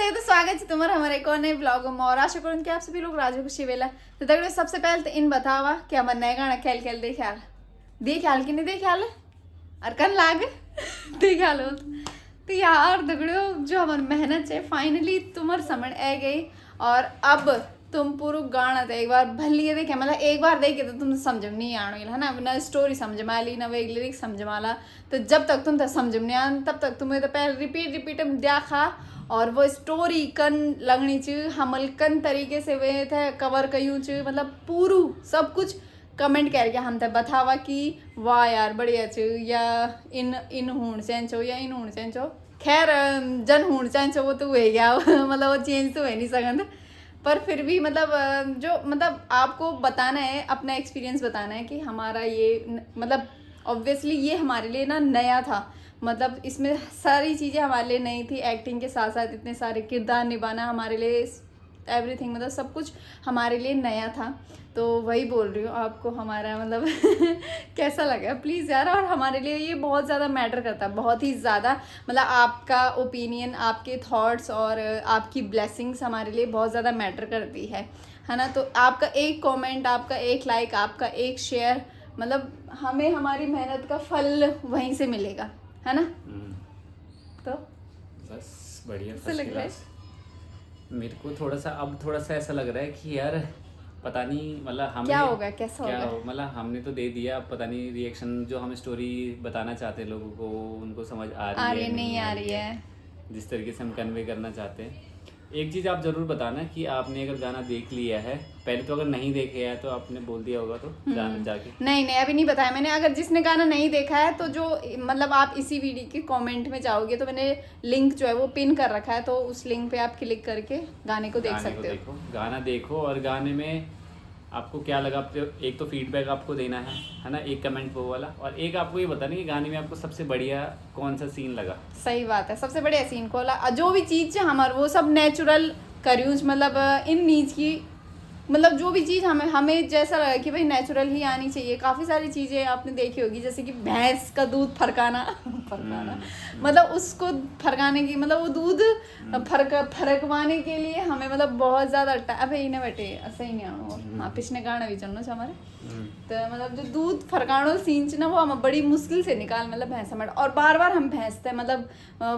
तो स्वागत है तुम्हारा हमारे एक और नए ब्लॉग में और आशा करूँ कि आप सभी लोग राजू खुशी वेला तो दगड़ो सबसे पहले तो इन बतावा कि हमारे नए गाना खेल खेल देख्याल कि नहीं देख्याल और कन लाग देख्याल हो तो यार दगड़ो जो हमारी मेहनत है फाइनली तुम्हारे समझ आ गई और अब तुम पूरा गाना तो एक बार भलिए देखे मतलब एक बार देखे तो तुम समझ में नहीं आने है ना स्टोरी समझ में आली ना वे लिरिक्स समझ में आला तो जब तक तुम समझ में नहीं आन तब तक तुम्हें तो पहले रिपीट देखा और वो स्टोरी कन लगनी चाहिए हमल कन तरीके से वे थे कवर कयूँ चाहिए मतलब पूरू सब कुछ कमेंट करके हम तक बतावा कि वाह यार बढ़िया चाहिए या इन हूण चेंचो या इन हूण चेंचो खैर जन हूण चेंचो वो तो हुए गया मतलब वो चेंज तो हो नहीं सकता पर फिर भी मतलब जो मतलब आपको बताना है अपना एक्सपीरियंस बताना है कि हमारा ये मतलब ऑब्वियसली ये हमारे लिए ना नया था मतलब इसमें सारी चीज़ें हमारे लिए नई थी एक्टिंग के साथ साथ इतने सारे किरदार निभाना हमारे लिए एवरीथिंग मतलब सब कुछ हमारे लिए नया था तो वही बोल रही हूँ आपको हमारा मतलब कैसा लगा प्लीज़ यार और हमारे लिए ये बहुत ज़्यादा मैटर करता है बहुत ही ज़्यादा मतलब आपका ओपिनियन आपके थॉट्स और आपकी ब्लेसिंग्स हमारे लिए बहुत ज़्यादा मैटर करती है ना तो आपका एक कमेंट आपका एक लाइक आपका एक शेयर मतलब हमें हमारी मेहनत का फल वहीं से मिलेगा है ना तो बस बढ़िया कैसा लग रहा है मेरे को थोड़ा सा ऐसा लग रहा है कि यार पता नहीं मतलब हमें क्या होगा कैसा क्या होगा मतलब हमने तो दे दिया अब पता नहीं रिएक्शन जो हम स्टोरी बताना चाहते हैं लोगों को उनको समझ आ रही है नहीं आ रही है जिस तरीके से हम कन्वे करना चाहते हैं एक चीज़ आप ज़रूर बताना कि आपने अगर गाना देख लिया है पहले तो अगर नहीं देखे है तो आपने बोल दिया होगा तो जाके नहीं अभी नहीं बताया मैंने अगर जिसने गाना नहीं देखा है तो जो मतलब आप इसी वीडियो के कमेंट में जाओगे तो मैंने लिंक जो है वो पिन कर रखा है तो उस लिंक पे आप क्लिक करके गाने को देख सकते हो गाना देखो और गाने में आपको क्या लगा एक तो फीडबैक आपको देना है ना एक कमेंट वो वाला और एक आपको ये बताना कि गाने में आपको सबसे बढ़िया कौन सा सीन लगा सही बात है सबसे बढ़िया सीन को जो भी चीज़ है हमारे वो सब नेचुरल करूँ मतलब इन नीज की मतलब जो भी चीज़ हमें जैसा लगा कि भाई नेचुरल ही आनी चाहिए काफ़ी सारी चीज़ें आपने देखी होगी जैसे कि भैंस का दूध फरकाना मतलब उसको फरकाने की मतलब वो दूध फरकवाने के लिए हमें मतलब बहुत ज़्यादा अबे इन्हें बैठे सही नहीं आना हाँ पिछले गाना भी चलना हमारे तो मतलब जो दूध फरकानो सीन ना वो हम बड़ी मुश्किल से निकाल मतलब भैंस हमारे और बार बार हम भैंस थे मतलब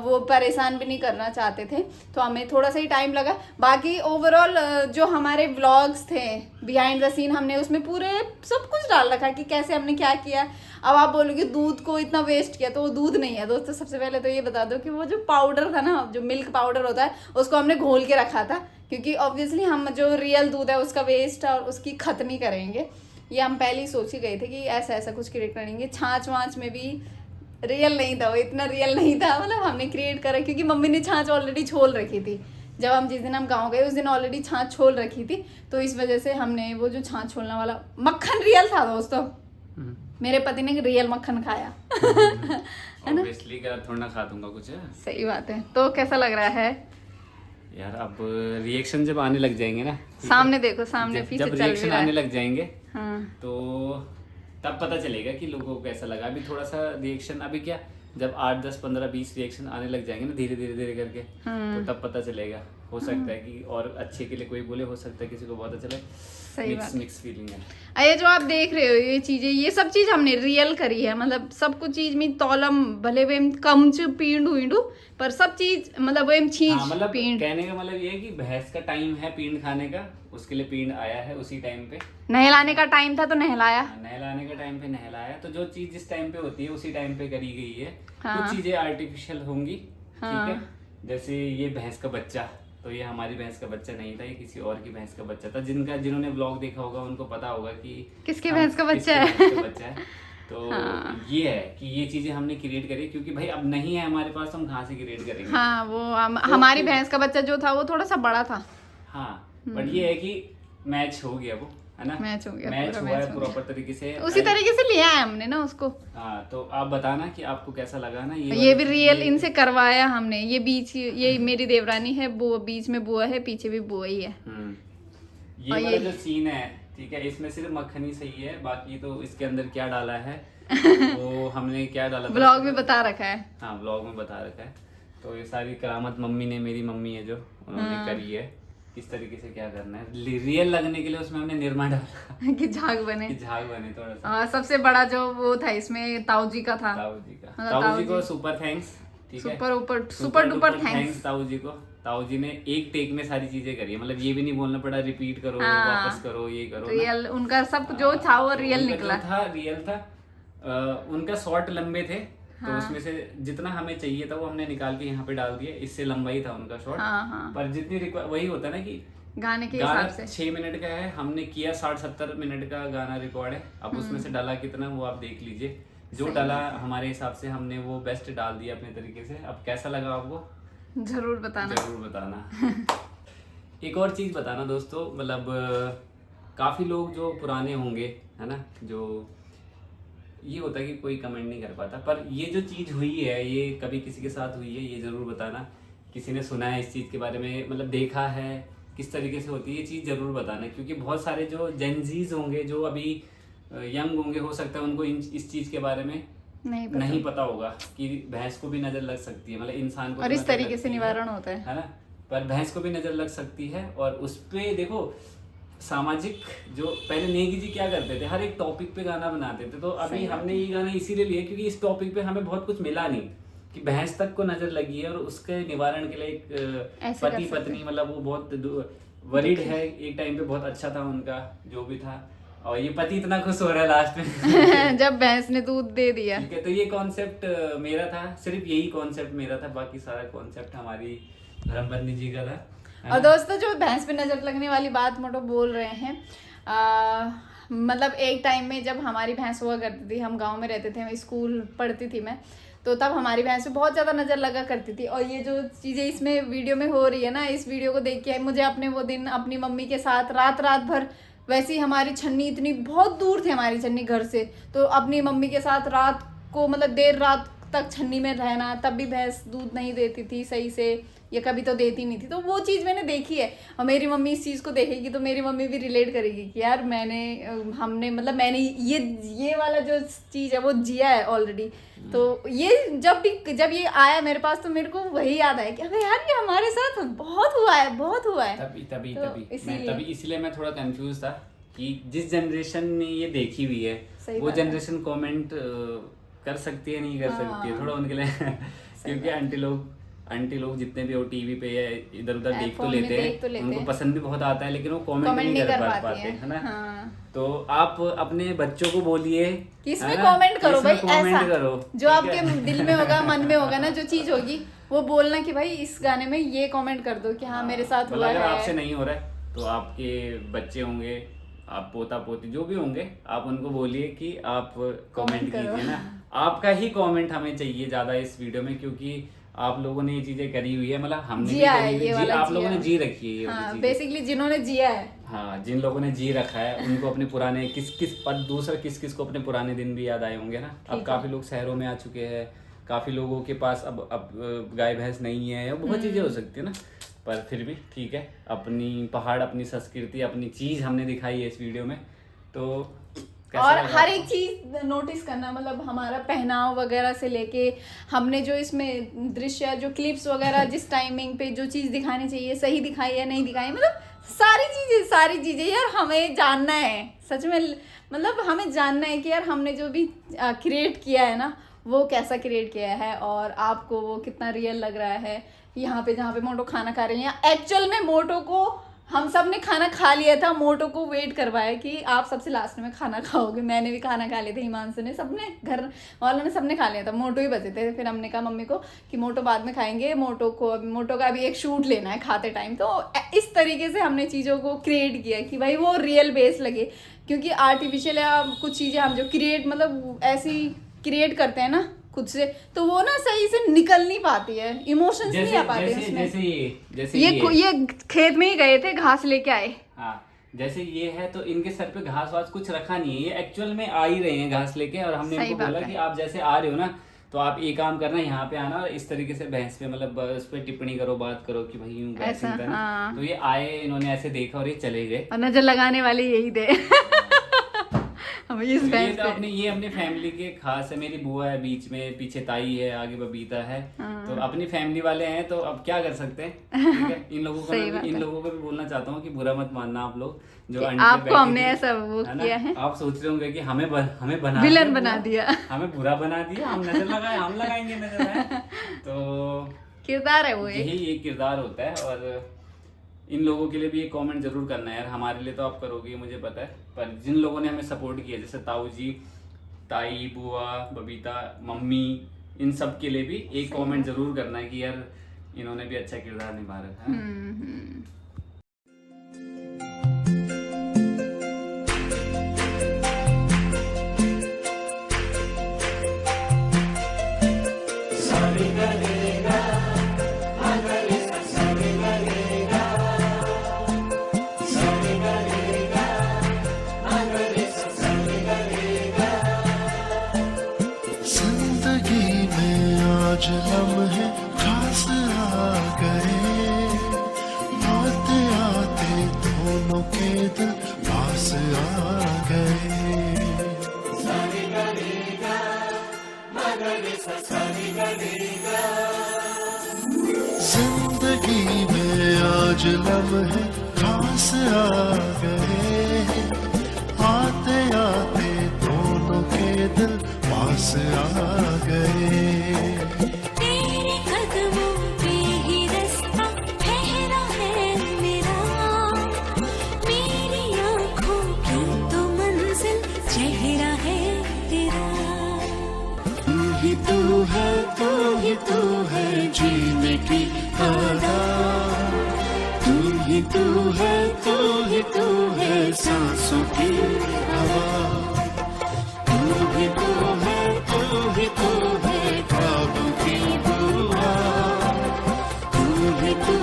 वो परेशान भी नहीं करना चाहते थे तो हमें थोड़ा सा ही टाइम लगा बाकी ओवरऑल जो हमारे व्लॉग्स थे बिहाइंड द सीन हमने उसमें पूरे सब कुछ डाल रखा कि कैसे हमने क्या किया अब आप बोलोगे दूध को इतना वेस्ट किया तो वो दूध नहीं है दोस्तों सबसे पहले तो ये बता दो कि वो जो पाउडर था ना जो मिल्क पाउडर होता है उसको हमने घोल के रखा था क्योंकि ऑब्वियसली हम जो रियल दूध है उसका वेस्ट और उसकी खत नहीं करेंगे ये हम पहले ही सोच ही गए थे कि ऐसा कुछ क्रिएट करेंगे छाछ वाँच में भी रियल नहीं था वो इतना रियल नहीं था मतलब हमने क्रिएट करा क्योंकि मम्मी ने छाछ ऑलरेडी छोल रखी थी जब हम जिस दिन हम गाँव गए उस दिन ऑलरेडी छाछ छोल रखी थी तो इस वजह से हमने वो जो छाछ छोलने वाला मक्खन रियल था दोस्तों मेरे पति ने रियल मक्खन खाया है ना थोड़ा ना खा दूंगा कुछ सही बात है तो कैसा लग रहा है यार अब रिएक्शन जब आने लग जाएंगे ना सामने देखो सामने पीछे जब रिएक्शन आने लग जाएंगे हाँ। तो तब पता चलेगा कि लोगों को कैसा लगा अभी थोड़ा सा रिएक्शन अभी क्या जब 8, 10, 15, 20 रिएक्शन आने लग जाएंगे ना धीरे करके तो तब पता चलेगा हो सकता है कि और अच्छे के लिए कोई बोले हो सकता है किसी को बहुत अच्छा लगे मिक्स फीलिंग है ये जो आप देख रहे हो ये चीजें ये सब चीज हमने रियल करी है मतलब सब कुछ चीज में तौलम भले वे कम च पींडू पर सब चीज मतलब वे चीज मतलब कहने का मतलब ये है कि भैंस का टाइम है पींड खाने का उसके लिए पींड आया है उसी टाइम पे नहलाने का टाइम था तो नहलाया नहलाने का टाइम पे नहलाया तो जो चीज जिस टाइम पे होती है उसी टाइम पे करी गई है हाँ। कुछ चीजें आर्टिफिशियल होंगी ठीक है जैसे ये भैंस का बच्चा तो ये हमारी भैंस का बच्चा नहीं था ये किसी और की भैंस का बच्चा था जिन्होंने व्लॉग देखा होगा उनको पता होगा कि किसकी भैंस का बच्चा है तो ये है कि ये चीजें हमने क्रिएट करी क्योंकि भाई अब नहीं है हमारे पास तो हम कहाँ से क्रिएट करेंगे हाँ वो हमारी भैंस का बच्चा जो था वो थोड़ा सा बड़ा था हाँ बट ये है कि मैच हो गया वो है ना मैच हो गया मैच हुआ है प्रॉपर तरीके से उसी तरीके से लिया है हमने ना उसको हाँ तो आप बताना कि आपको कैसा लगा ना ये भी रियल इनसे करवाया हमने ये बीच ये मेरी देवरानी है वो बीच में बुआ है पीछे भी बुआ ही है ये वाला जो सीन है ठीक है इसमें सिर्फ मक्खन ही सही है बाकी तो इसके अंदर क्या डाला है वो हमने क्या डाला ब्लॉग में बता रखा है हाँ ब्लॉग में बता रखा है तो ये सारी करामत मम्मी ने, मेरी मम्मी है जो, उन्होंने करी है। किस तरीके से क्या करना है, रियल लगने के लिए उसमें हमने निरमा डाला कि झाग बने, कि झाग बने थोड़ा सा। सबसे बड़ा जो वो था इसमें ताऊ जी का था, ताऊ जी को सुपर थैंक्स, ठीक है, सुपर डुपर थैंक्स ताऊ जी को। ताऊ जी ने एक टेक में सारी चीजें करी है, मतलब ये भी नहीं बोलना पड़ा रिपीट करो, वापस करो, ये करो। रियल उनका सब जो था वो रियल निकला था, रियल था। उनका शॉर्ट लंबे थे, तो उसमें से जितना हमें चाहिए था वो हमने निकाल के यहाँ पे डाल दिया, इससे लंबा ही था उनका शॉर्ट। पर जितनी वही होता है ना कि गाने के हिसाब से 6 मिनट का है, हमने किया 60-70 मिनट का गाना रिकॉर्ड है। अब उसमें से डाला कितना वो आप देख लीजिए, जो डाला हमारे हिसाब से हमने वो बेस्ट डाल दिया अपने तरीके से। अब कैसा लगा आपको जरूर बताना। एक और चीज बताना दोस्तों, मतलब काफी लोग जो पुराने होंगे, है ना, जो ये होता है कि कोई कमेंट नहीं कर पाता, पर ये जो चीज हुई है ये कभी किसी के साथ हुई है ये जरूर बताना। किसी ने सुना है इस चीज के बारे में, मतलब देखा है किस तरीके से होती है, ये चीज जरूर बताना। क्योंकि बहुत सारे जो जेनजीज होंगे, जो अभी यंग होंगे, हो सकता है उनको इस चीज के बारे में नहीं पता होगा कि भैंस को भी नजर लग सकती है, मतलब इंसान को, और इस तरीके से निवारण होता है ना। पर भैंस को भी नजर लग सकती है। और उस पे देखो सामाजिक, जो पहले नेगी जी क्या करते थे, हर एक टॉपिक पे गाना बनाते थे। तो अभी हमने ये गाना इसीलिए लिया क्योंकि इस टॉपिक पे हमें बहुत कुछ मिला नहीं, कि भैंस तक को नजर लगी है और उसके निवारण के लिए एक पति पत्नी, मतलब वो बहुत वरीड है। एक टाइम पे बहुत अच्छा था उनका जो भी था, और ये पति इतना खुश हो रहा है लास्ट में जब भैंस ने दूध दे दिया। ठीक है, तो ये कॉन्सेप्ट मेरा था, सिर्फ यही कॉन्सेप्ट मेरा था, बाकी सारा कॉन्सेप्ट हमारी धर्मपत्नी जी का था। और दोस्तों जो भैंस पे नजर लगने वाली बात मोटो बोल रहे हैं, मतलब एक टाइम में जब हमारी भैंस हुआ करती थी, हम गांव में रहते थे, स्कूल पढ़ती थी मैं, तो तब हमारी भैंस पे बहुत ज़्यादा नज़र लगा करती थी। और ये जो चीज़ें इसमें वीडियो में हो रही है ना, इस वीडियो को देख के मुझे अपने वो दिन अपनी मम्मी के साथ रात भर, वैसे ही हमारी छन्नी इतनी बहुत दूर थी हमारी छन्नी घर से, तो अपनी मम्मी के साथ रात को मतलब देर रात तक छन्नी में रहना, तब भी भैंस दूध नहीं देती थी सही से, या कभी तो देती नहीं थी। तो वो चीज़ मैंने देखी है, और मेरी मम्मी इस चीज़ को देखेगी तो मेरी मम्मी भी रिलेट करेगी कि यार मैंने ये वाला जो चीज़ है वो जिया है ऑलरेडी। तो ये जब ये आया मेरे पास तो मेरे को वही याद आया कि अरे यार ये हमारे साथ बहुत हुआ है। तभी इसलिए मैं थोड़ा कंफ्यूज था कि जिस जनरेशन ने ये देखी हुई है वो जनरेशन कमेंट कर सकती है नहीं कर सकती है, थोड़ा उनके लिए क्योंकि आंटी लोग जितने भी वो टीवी पे या इधर उधर देख तो लेते हैं, उनको पसंद भी बहुत आता है, लेकिन वो कमेंट नहीं कर पाते है ना। तो आप अपने बच्चों को बोलिए कि इसमें कमेंट करो भाई, ऐसा करो जो आपके दिल में होगा, मन में होगा ना, जो चीज होगी वो बोलना कि भाई इस गाने में ये कमेंट कर दो कि हाँ मेरे साथ हुआ है। अगर आपसे नहीं हो रहा है तो आपके बच्चे होंगे, आप पोता पोती जो भी होंगे, आप उनको बोलिए कि आप कमेंट कीजिए ना। आपका ही कमेंट हमें चाहिए ज्यादा इस वीडियो में, क्योंकि आप लोगों ने ये चीजें करी हुई है, मतलब हमने भी करी हुई है, आप लोगों ने जी रखी है ये बेसिकली जिन्होंने जिया है। हाँ, जिन लोगों ने जी रखा है उनको अपने पुराने किस किस को अपने पुराने दिन भी याद आए होंगे ना। अब काफी लोग शहरों में आ चुके हैं, काफी लोगों के पास अब गाय भैंस नहीं है, बहुत चीजें हो सकती है ना, पर फिर भी ठीक है, अपनी पहाड़, अपनी संस्कृति, अपनी चीज हमने दिखाई है इस वीडियो में। तो और हर एक चीज नोटिस करना, मतलब हमारा पहनाव वगैरह से लेके हमने जो इसमें दृश्य, जो क्लिप्स वगैरह जिस टाइमिंग पे जो चीज दिखानी चाहिए सही दिखाई है नहीं दिखाई, मतलब सारी चीजें यार हमें जानना है सच में, मतलब हमें जानना है कि यार हमने जो भी क्रिएट किया है ना वो कैसा क्रिएट किया है, और आपको वो कितना रियल लग रहा है। यहाँ पे जहाँ पे मोटो खाना खा रही है, एक्चुअल में मोटो को हम सब ने खाना खा लिया था, मोटो को वेट करवाया कि आप सबसे लास्ट में खाना खाओगे। मैंने भी खाना खा लिया था, हिमांशु ने, सबने, घर वालों ने सबने खा लिया था, मोटो ही बचे थे। फिर हमने कहा मम्मी को कि मोटो बाद में खाएंगे, मोटो का अभी एक शूट लेना है खाते टाइम। तो इस तरीके से हमने चीज़ों को क्रिएट किया कि भाई वो रियल बेस लगे, क्योंकि आर्टिफिशियल या कुछ चीज़ें हम जो क्रिएट मतलब ऐसी क्रिएट करते हैं ना खुद से, तो वो ना सही से निकल नहीं पाती है, इमोशंस नहीं आ पाते हैं उसमें। जैसे ये खेत में ही गए थे, घास लेके आए। हाँ, जैसे ये है तो इनके सर पे घास वास कुछ रखा नहीं है, ये एक्चुअल में आ ही रहे हैं घास लेके, और हमने इनको बोला कि आप जैसे आ रहे हो ना तो आप ये काम करना, यहाँ पे आना और इस तरीके से भैंस पे मतलब उस पर टिप्पणी करो, बात करो कि भाई यूं ऐसा ना। तो ये आए, इन्होंने ऐसे देखा और ये चले गए, और नजर लगाने वाले यही थे हाँ इस ये बेंच तो पे। ये अपनी फैमिली के खास है। मेरी बुआ है बीच में, पीछे ताई है, आगे बबीता है, तो अपनी फैमिली वाले हैं, तो अब क्या कर सकते हैं। ठीक है, इन लोगों को सही बात इन है। लोगों को भी बोलना चाहता हूँ कि बुरा मत मानना आप लोग जो कि आंटी आपको बैठी हमने थी, ऐसा वो है ना? किया है। आप सोच रहे होंगे कि हमें बना विलन दिया बना बुरा, दिया। हमें बुरा बना दिया, हम नजर लगाए, हम लगाएंगे नजर है। तो किरदार है वो एक। यही एक किरदार होता है। और इन लोगों के लिए भी एक कमेंट जरूर करना है यार। हमारे लिए तो आप करोगे मुझे पता है, पर जिन लोगों ने हमें सपोर्ट किया जैसे ताऊ जी, ताई, बुआ, बबीता, मम्मी, इन सब के लिए भी एक कमेंट जरूर करना है कि यार इन्होंने भी अच्छा किरदार निभा रखा है। जिंदगी में आज लम्हे खास आ गए, आते आते दोनों के दिल पास आ गए। जिंदगी में आज लम्हे खास आ गए, आते आते दोनों के दिल पास आ गए। तेरे कदमों पे ही रास्ता ठहरा है मेरा, मेरी आँखों की तो मंजिल चेहरा है तेरा। तू ही तू है, तू ही तू है जीने की आदत, तू ही तू है, तू ही तू है सांसों की हवा, तू ही तू है, तू ही तू है ख्वाबों की दुआ, तू ही तू